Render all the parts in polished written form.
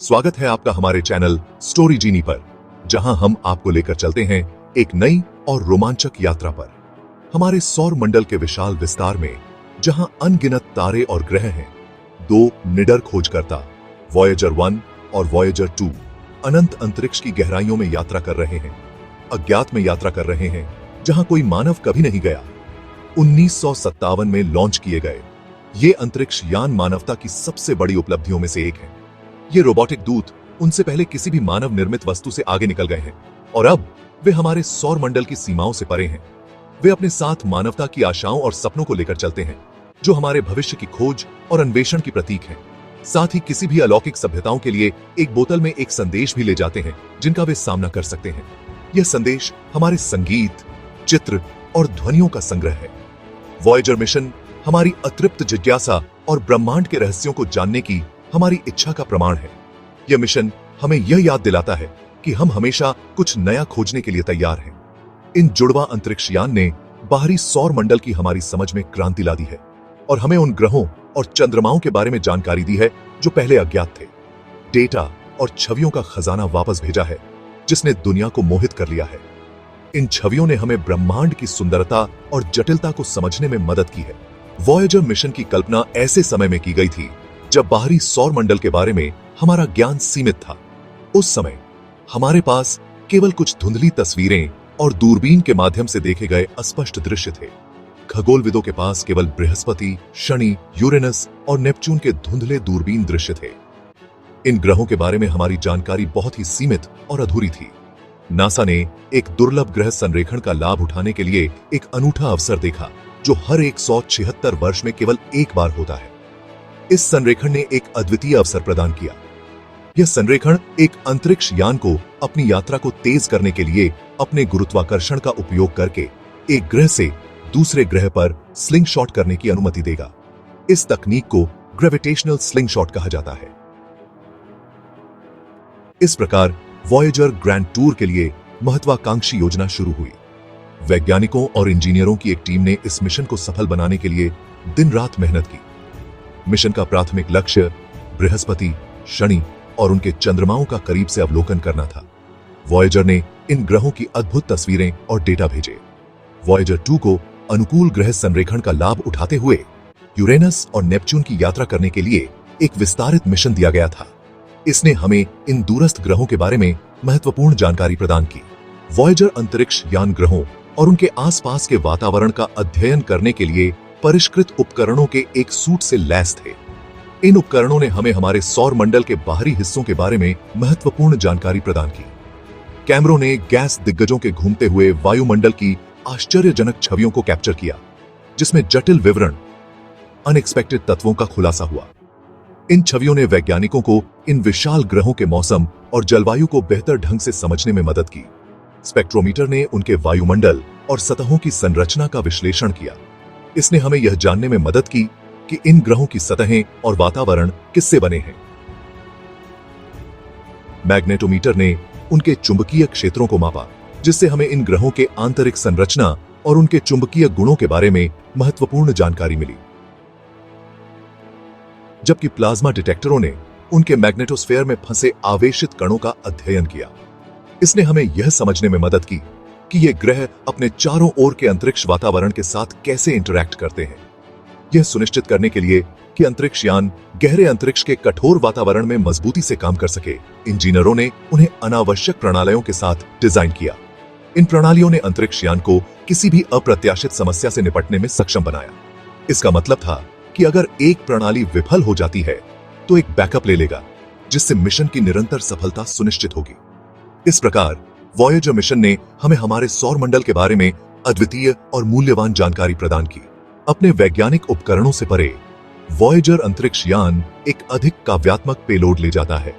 स्वागत है आपका हमारे चैनल स्टोरी जीनी पर, जहां हम आपको लेकर चलते हैं एक नई और रोमांचक यात्रा पर। हमारे सौर मंडल के विशाल विस्तार में जहां अनगिनत तारे और ग्रह हैं, दो निडर खोजकर्ता वॉयेजर 1 और वॉयेजर 2 अनंत अंतरिक्ष की गहराइयों में यात्रा कर रहे हैं। अज्ञात में यात्रा कर रहे हैं जहां कोई मानव कभी नहीं गया। 1957 में लॉन्च किए गए ये अंतरिक्ष यान मानवता की सबसे बड़ी उपलब्धियों में से एक है। ये रोबोटिक दूत उनसे पहले किसी भी मानव निर्मित वस्तु से आगे निकल गए हैं और अब वे हमारे सौर मंडल की सीमाओं से परे हैं। वे अपने साथ मानवता की आशाओं और सपनों को लेकर चलते हैं, जो हमारे भविष्य की खोज और अन्वेषण की प्रतीक हैं। साथ ही किसी भी अलौकिक सभ्यताओं के लिए एक बोतल में एक संदेश भी ले जाते हैं, जिनका वे सामना कर सकते हैं। यह संदेश हमारे संगीत, चित्र और ध्वनियों का संग्रह है। वॉयेजर मिशन हमारी अतृप्त जिज्ञासा और ब्रह्मांड के रहस्यों को जानने की हमारी इच्छा का प्रमाण है। यह मिशन हमें यह याद दिलाता है कि हम हमेशा कुछ नया खोजने के लिए तैयार हैं। इन जुड़वा अंतरिक्ष यान ने बाहरी सौर मंडल की हमारी समझ में क्रांति ला दी है और हमें उन ग्रहों और चंद्रमाओं के बारे में जानकारी दी है जो पहले अज्ञात थे। डेटा और छवियों का खजाना वापस भेजा है, जिसने दुनिया को मोहित कर लिया है। इन छवियों ने हमें ब्रह्मांड की सुंदरता और जटिलता को समझने में मदद की है। वॉयेजर मिशन की कल्पना ऐसे समय में की गई थी जब बाहरी सौर मंडल के बारे में हमारा ज्ञान सीमित था। उस समय हमारे पास केवल कुछ धुंधली तस्वीरें और दूरबीन के माध्यम से देखे गए अस्पष्ट दृश्य थे। खगोलविदों के पास केवल बृहस्पति, शनि, यूरेनस और नेपच्यून के धुंधले दूरबीन दृश्य थे। इन ग्रहों के बारे में हमारी जानकारी बहुत ही सीमित और अधूरी थी। नासा ने एक दुर्लभ ग्रह संरेखण का लाभ उठाने के लिए एक अनूठा अवसर देखा, जो हर 176 वर्ष में केवल एक बार होता है। इस संरेखण ने एक अद्वितीय अवसर प्रदान किया। यह संरेखण एक अंतरिक्ष यान को अपनी यात्रा को तेज करने के लिए अपने गुरुत्वाकर्षण का उपयोग करके एक ग्रह से दूसरे ग्रह पर स्लिंग शॉट करने की अनुमति देगा। इस तकनीक को ग्रेविटेशनल स्लिंग शॉट कहा जाता है। इस प्रकार वॉयेजर ग्रैंड टूर के लिए महत्वाकांक्षी योजना शुरू हुई। वैज्ञानिकों और इंजीनियरों की एक टीम ने इस मिशन को सफल बनाने के लिए दिन रात मेहनत की। मिशन का प्राथमिक लक्ष्य बृहस्पति, शनि और उनके चंद्रमाओं का करीब से अवलोकन करना था। वॉयेजर ने इन ग्रहों की अद्भुत तस्वीरें और डेटा भेजे। वॉयेजर 2 को अनुकूल ग्रह संरेखण का लाभ उठाते हुए यूरेनस और नेपच्यून की यात्रा करने के लिए एक विस्तारित मिशन दिया गया था। इसने हमें इन दूरस्थ ग्रहों के बारे में महत्वपूर्ण जानकारी प्रदान की। वॉयेजर अंतरिक्ष यान ग्रहों और उनके आसपास के वातावरण का अध्ययन करने के लिए परिष्कृत उपकरणों के एक सूट से लैस थे। इन उपकरणों ने हमें हमारे सौर मंडल के बाहरी हिस्सों के बारे में महत्वपूर्ण जानकारी प्रदान की। कैमरों ने गैस दिग्गजों के घूमते हुए वायुमंडल की आश्चर्यजनक छवियों को कैप्चर किया, जिसमें जटिल विवरण, अनएक्सपेक्टेड तत्वों का खुलासा हुआ। इन छवियों ने वैज्ञानिकों को इन विशाल ग्रहों के मौसम और जलवायु को बेहतर ढंग से समझने में मदद की। स्पेक्ट्रोमीटर ने उनके वायुमंडल और सतहों की संरचना का विश्लेषण किया। इसने हमें यह जानने में मदद की कि इन ग्रहों की सतहें और वातावरण किससे बने हैं। मैग्नेटोमीटर ने उनके चुंबकीय क्षेत्रों को मापा, जिससे हमें इन ग्रहों के आंतरिक संरचना और उनके चुंबकीय गुणों के बारे में महत्वपूर्ण जानकारी मिली। जबकि प्लाज्मा डिटेक्टरों ने उनके मैग्नेटोस्फेयर में फंसे आवेशित कणों का अध्ययन किया। इसने हमें यह समझने में मदद की कि ये ग्रह अपने चारों ओर के अंतरिक्ष वातावरण के साथ कैसे इंटरैक्ट करते हैं। यह सुनिश्चित करने के लिए कि अंतरिक्ष यान गहरे अंतरिक्ष के कठोर वातावरण में मजबूती से काम कर सके, इंजीनियरों ने उन्हें अनावश्यक प्रणालियों के साथ डिजाइन किया। इन प्रणालियों ने अंतरिक्ष यान को किसी भी अप्रत्याशित समस्या से निपटने में सक्षम बनाया। इसका मतलब था कि अगर एक प्रणाली विफल हो जाती है तो एक बैकअप ले लेगा, जिससे मिशन की निरंतर सफलता सुनिश्चित होगी। इस प्रकार वॉयेजर मिशन ने हमें हमारे सौर मंडल के बारे में अद्वितीय और मूल्यवान जानकारी प्रदान की। अपने वैज्ञानिक उपकरणों से परे वॉयेजर अंतरिक्ष यान एक अधिक काव्यात्मक पेलोड ले जाता है।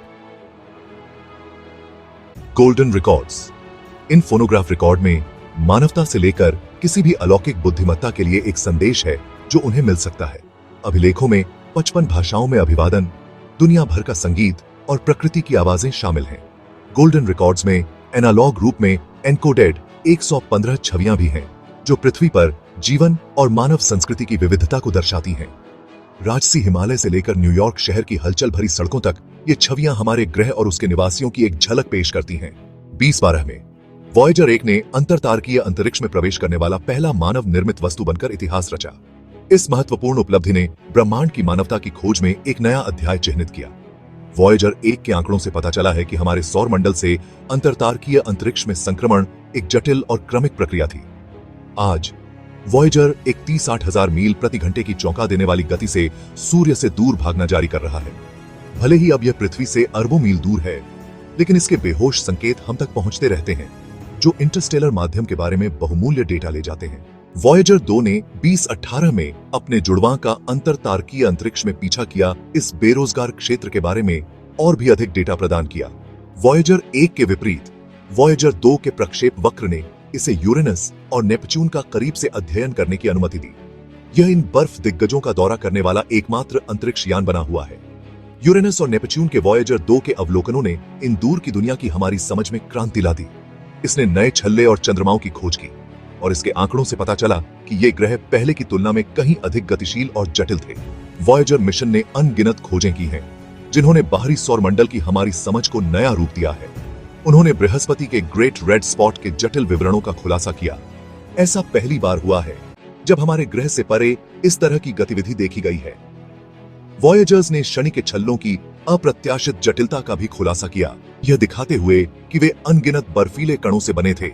Golden records. इन फोनोग्राफ रिकॉर्ड में मानवता से लेकर किसी भी अलौकिक बुद्धिमत्ता के लिए एक संदेश है जो उन्हें मिल सकता है। अभिलेखों में 55 भाषाओं में अभिवादन, दुनिया भर का संगीत और प्रकृति की आवाजें शामिल हैं। गोल्डन रिकॉर्ड्स में एनालॉग रूप में एनकोडेड 115 छवियां भी हैं, जो पृथ्वी पर जीवन और मानव संस्कृति की विविधता को दर्शाती हैं। राजसी हिमालय से लेकर न्यूयॉर्क शहर की हलचल भरी सड़कों तक ये छवियां हमारे ग्रह और उसके निवासियों की एक झलक पेश करती हैं। 2012 में वॉयेजर 1 ने अंतरतारकीय अंतरिक्ष में प्रवेश करने वाला पहला मानव निर्मित वस्तु बनकर इतिहास रचा। इस महत्वपूर्ण उपलब्धि ने ब्रह्मांड की मानवता की खोज में एक नया अध्याय चिह्नित किया। वॉयेजर 1 के आंकड़ों से पता चला है कि हमारे सौर मंडल से अंतरतारकीय अंतरिक्ष में संक्रमण एक जटिल और क्रमिक प्रक्रिया थी। आज वॉयेजर एक 30-60 मील प्रति घंटे की चौंका देने वाली गति से सूर्य से दूर भागना जारी कर रहा है। भले ही अब यह पृथ्वी से अरबों मील दूर है, लेकिन इसके बेहोश संकेत हम तक पहुंचते रहते हैं, जो इंटरस्टेलर माध्यम के बारे में बहुमूल्य डेटा ले जाते हैं। वॉयेजर 2 ने 2018 में अपने जुड़वां का अंतरतारकीय अंतरिक्ष में पीछा किया इस बेरोजगार क्षेत्र के बारे में और भी अधिक डेटा प्रदान किया। वॉयेजर 1 के विपरीत वॉयेजर 2 के प्रक्षेप वक्र ने इसे यूरेनस और नेपच्यून का करीब से अध्ययन करने की अनुमति दी। यह इन बर्फ दिग्गजों का दौरा करने वाला एकमात्र अंतरिक्ष यान बना हुआ है। यूरेनस और नेपच्यून के वॉयेजर 2 के अवलोकनों ने इन दूर की दुनिया की हमारी समझ में क्रांति ला दी। इसने नए छल्ले और चंद्रमाओं की खोज की और इसके आंकड़ों से पता चला कि ये ग्रह पहले की तुलना में कहीं अधिक गतिशील और जटिल थे। वॉयेजर मिशन ने अनगिनत खोजें की हैं, जिन्होंने बाहरी सौर मंडल की हमारी समझ को नया रूप दिया है। उन्होंने बृहस्पति के ग्रेट रेड स्पॉट के जटिल विवरणों का खुलासा किया। ऐसा पहली बार हुआ है जब हमारे ग्रह से परे इस तरह की गतिविधि देखी गई है। वॉयेजर्स ने शनि के छल्लों की अप्रत्याशित जटिलता का भी खुलासा किया, यह दिखाते हुए कि वे अनगिनत बर्फीले कणों से बने थे।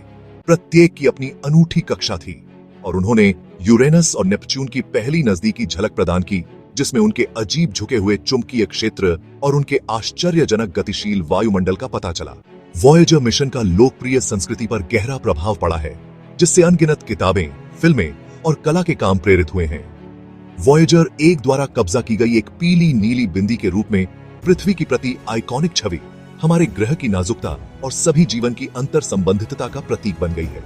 प्रत्येक की अपनी अनूठी कक्षा थी और उन्होंने यूरेनस और नेपच्यून की पहली नजदीकी झलक प्रदान की, जिसमें उनके अजीब झुके हुए चुंबकीय क्षेत्र और उनके आश्चर्यजनक गतिशील वायुमंडल का पता चला। वॉयेजर मिशन का लोकप्रिय संस्कृति पर गहरा प्रभाव पड़ा है, जिससे अनगिनत किताबें, फिल्में और कला के काम प्रेरित हुए हैं। वॉयेजर 1 द्वारा कब्जा की गई एक पीली नीली बिंदी के रूप में पृथ्वी की प्रति आइकॉनिक छवि हमारे ग्रह की नाजुकता और सभी जीवन की अंतर संबंधितता का प्रतीक बन गई है।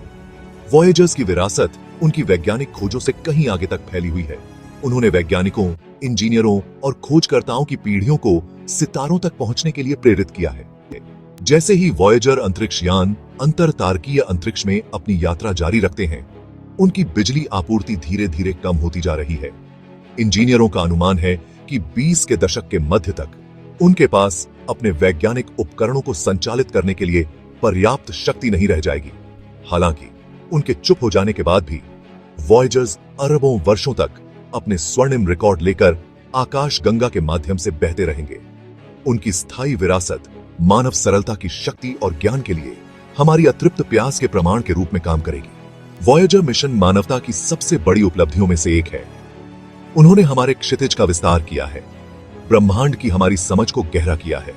वॉयेजर्स की विरासत उनकी वैज्ञानिक खोजों से कहीं आगे तक फैली हुई है। उन्होंने वैज्ञानिकों, इंजीनियरों और खोजकर्ताओं की पीढ़ियों को सितारों तक पहुंचने के लिए प्रेरित किया है। जैसे ही वॉयेजर अंतरिक्ष यान अंतरतारकीय अंतरिक्ष में अपनी यात्रा जारी रखते हैं, उनकी बिजली आपूर्ति धीरे धीरे कम होती जा रही है। इंजीनियरों का अनुमान है कि 20 के दशक के मध्य तक उनके पास अपने वैज्ञानिक उपकरणों को संचालित करने के लिए पर्याप्त शक्ति नहीं रह जाएगी। हालांकि उनके चुप हो जाने के बाद भी वॉयेजर्स अरबों वर्षों तक अपने स्वर्णिम रिकॉर्ड लेकर आकाश गंगा के माध्यम से बहते रहेंगे। उनकी स्थायी विरासत मानव सरलता की शक्ति और ज्ञान के लिए हमारी अतृप्त प्यास के प्रमाण के रूप में काम करेगी। वॉयेजर मिशन मानवता की सबसे बड़ी उपलब्धियों में से एक है। उन्होंने हमारे क्षितिज का विस्तार किया है, ब्रह्मांड की हमारी समझ को गहरा किया है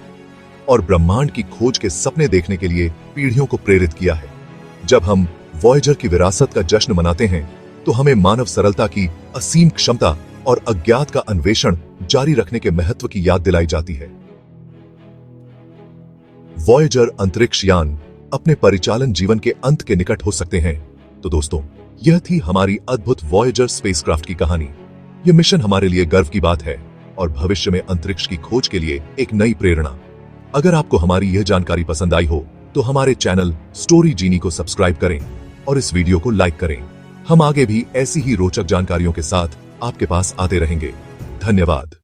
और ब्रह्मांड की खोज के सपने देखने के लिए पीढ़ियों को प्रेरित किया है। जब हम वॉयेजर की विरासत का जश्न मनाते हैं, तो हमें मानव सरलता की असीम क्षमता और अज्ञात का अन्वेषण जारी रखने के महत्व की याद दिलाई जाती है। वॉयेजर अंतरिक्ष यान अपने परिचालन जीवन के अंत के निकट हो सकते हैं। तो दोस्तों, यह थी हमारी अद्भुत वॉयेजर स्पेसक्राफ्ट की कहानी। यह मिशन हमारे लिए गर्व की बात है और भविष्य में अंतरिक्ष की खोज के लिए एक नई प्रेरणा। अगर आपको हमारी यह जानकारी पसंद आई हो, तो हमारे चैनल स्टोरी जीनी को सब्सक्राइब करें और इस वीडियो को लाइक करें। हम आगे भी ऐसी ही रोचक जानकारियों के साथ आपके पास आते रहेंगे। धन्यवाद।